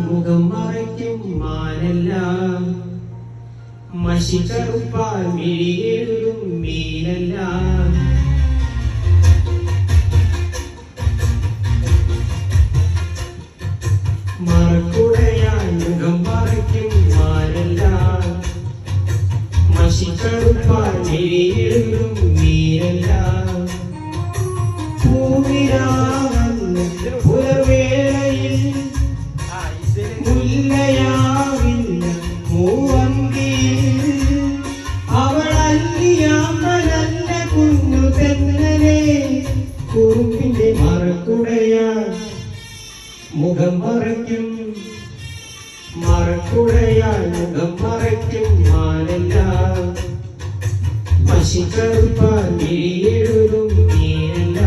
മുഖം മറയ്ക്കും മാനല്ല മഷി കറുപ്പാൽ മിഴിയെഴുതും മീനല്ല മറക്കുടയാൻ മുഖം മറയ്ക്കും മാനല്ല മഷി കറുപ്പാൽ മിഴിയെഴുതും മീനല്ല പുലർവേളയിൽ മുല്ലയാവില്ല മൂവന്തിയിൽ അവളല്ലിയാമ്പലല്ല കുഞ്ഞു തെന്നലെ കുറുമ്പിന്റെ മറക്കുടയാൻ മുഖം മറയ്ക്കും മറക്കുടയാൻ മുഖം മറയ്ക്കും മാനല്ല മഷി കറുപ്പാൽ മിഴിയെഴുതും മീനല്ല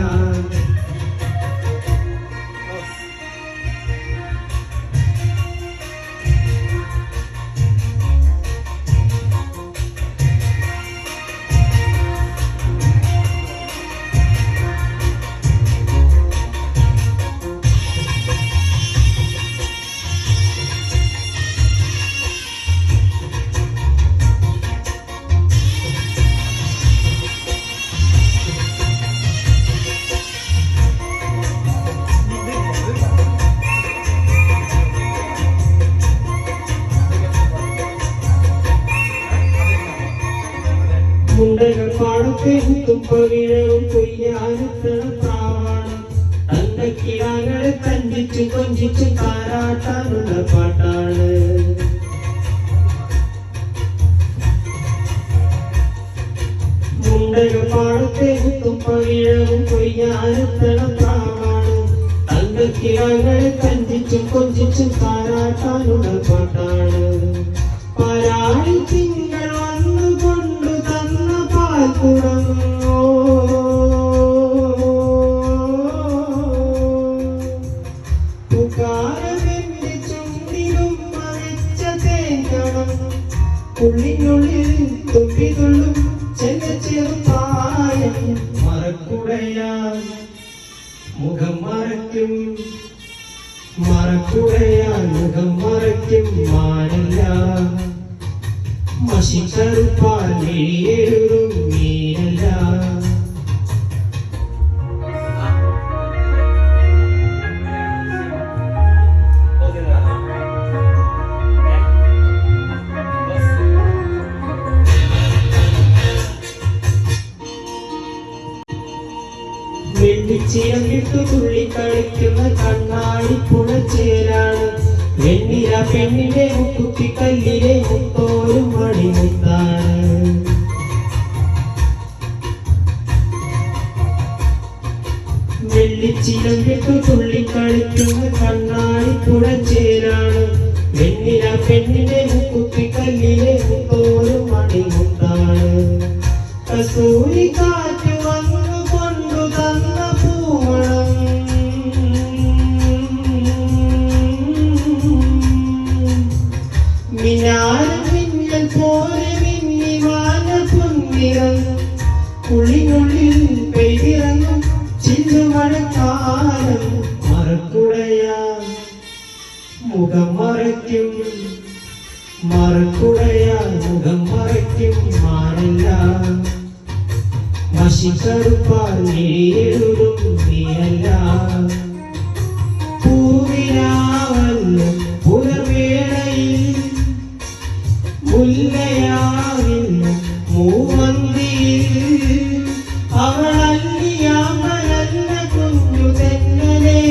മുണ്ടകൾ പാടത്തെ തുമ്പകിഴവും കൊയ്യാനത്തണ പ്രാവാണ് തന്റെ കിടാങ്ങളെ തഞ്ചിച്ചു കൊഞ്ചിച്ചു താരാട്ടാനുള്ള പാട്ടാണ് മുണ്ടകൾ പാടത്തെ തുമ്പകിഴവും കൊയ്യാനത്തണ പ്രാവാണ് തന്റെ കിടാങ്ങളെ തഞ്ചിച്ചു കൊഞ്ചിച്ചു താരാട്ടാനുള്ള പാട്ടാണ് പരാളി തിങ്കൾ വന്നുകൊണ്ടു തന്ന പാൽക്കുടം പുകാരമെന്റെ ചുണ്ടിലും മറിച്ച തേക്കണം ഉള്ളിനുള്ളിൽ തുമ്പിതുള്ളും ചെന്ന ചെറുപ്പായം മറക്കുടയാൻ മുഖം മറയ്ക്കും മറക്കുടയാൻ മുഖം മറയ്ക്കും മാനല്ല മഷി കറുപ്പാൽ മിഴിയെഴുതും മീനല്ല വെള്ളിച്ചിരം വിട്ടു തുള്ളിക്കളിക്കുന്ന കണ്ണാടി പുഴച്ചേരാണ് വെണ്ണില പെണ്ണിന്റെ മുക്കുത്തിക്കല്ലിലെ മുത്തോരും മണിമുത്താണ് വെള്ളിച്ചിരം വിട്ടു തുള്ളിക്കളിക്കുന്ന കണ്ണാടി പുഴച്ചേരാണ് വെണ്ണില പെണ്ണിന്റെ മുക്കുത്തിക്കല്ലിലെ മുത്തോരും മണിമുത്താണ് കസൂരി കാറ്റ് വന്നു കൊണ്ടു തന്ന പൂവളം മിനാരം മിന്നൽ പോലെ മിന്നി മാന പൊന്നിറം ഉള്ളിനുള്ളിൽ പെയ്തിറങ്ങും ചില്ലുമഴക്കാലം മറക്കുടയാൻ മുഖം മറയ്ക്കും മറക്കുടയാൻ മുഖം മറയ്ക്കും മാനല്ല മഷി കറുപ്പാൽ മിഴിയെഴുതും മീനല്ല പൂവിനാവല്ല പുലർവേളയിൽ മുല്ലയാവില്ല മൂവന്തിയിൽ അവളല്ലിയാമ്പലല്ല കുഞ്ഞു തെന്നലെ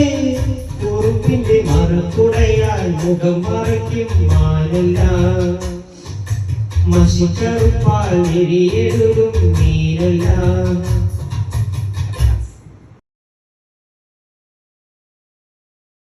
കുറുപ്പിന്റെ മറക്കുടയാൽ മുഖം മറയ്ക്കും മാനല്ല മഷി കറുപ്പാൽ മിഴിയെഴുതും മീനല്ല